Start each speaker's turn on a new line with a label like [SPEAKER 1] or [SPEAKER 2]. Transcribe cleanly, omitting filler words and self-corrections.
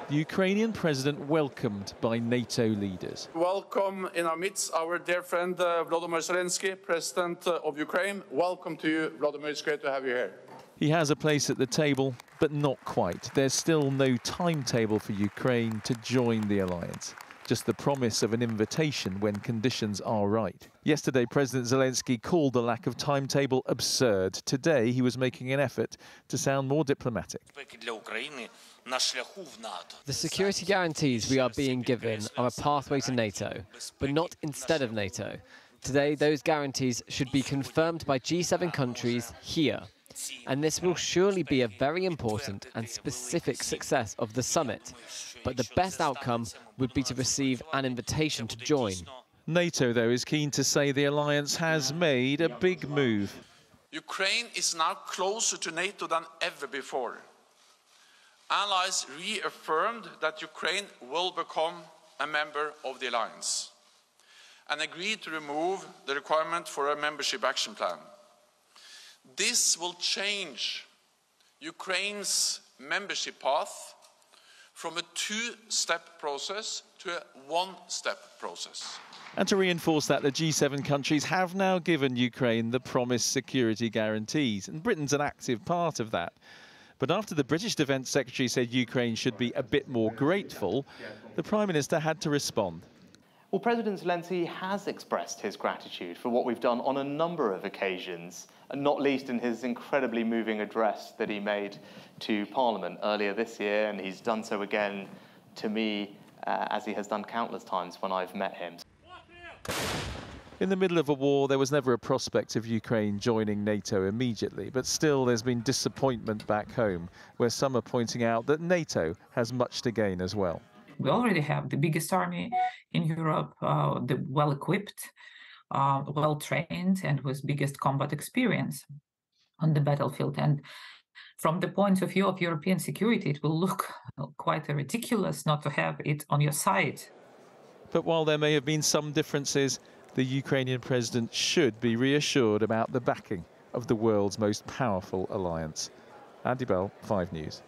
[SPEAKER 1] The Ukrainian president welcomed by NATO leaders.
[SPEAKER 2] Welcome in our midst, our dear friend Volodymyr Zelensky, President of Ukraine. Welcome to you, Volodymyr. It's great to have you here.
[SPEAKER 1] He has a place at the table, but not quite. There's still no timetable for Ukraine to join the alliance. Just the promise of an invitation when conditions are right. Yesterday, President Zelensky called the lack of timetable absurd. Today, he was making an effort to sound more diplomatic.
[SPEAKER 3] The security guarantees we are being given are a pathway to NATO, but not instead of NATO. Today, those guarantees should be confirmed by G7 countries here. And this will surely be a very important and specific success of the summit. But the best outcome would be to receive an invitation to join.
[SPEAKER 1] NATO, though, is keen to say the alliance has made a big move.
[SPEAKER 2] Ukraine is now closer to NATO than ever before. Allies reaffirmed that Ukraine will become a member of the alliance and agreed to remove the requirement for a membership action plan. This will change Ukraine's membership path from a two-step process to a one-step process.
[SPEAKER 1] And to reinforce that, the G7 countries have now given Ukraine the promised security guarantees, and Britain's an active part of that. But after the British Defence Secretary said Ukraine should be a bit more grateful, the Prime Minister had to respond.
[SPEAKER 4] Well, President Zelensky has expressed his gratitude for what we've done on a number of occasions, and not least in his incredibly moving address that he made to Parliament earlier this year, and he's done so again to me, as he has done countless times when I've met him.
[SPEAKER 1] In the middle of a war, there was never a prospect of Ukraine joining NATO immediately, but still there's been disappointment back home, where some are pointing out that NATO has much to gain as well.
[SPEAKER 5] We already have the biggest army in Europe, the well-equipped, well-trained, and with biggest combat experience on the battlefield. And from the point of view of European security, it will look quite ridiculous not to have it on your side.
[SPEAKER 1] But while there may have been some differences, the Ukrainian president should be reassured about the backing of the world's most powerful alliance. Andy Bell, 5 News.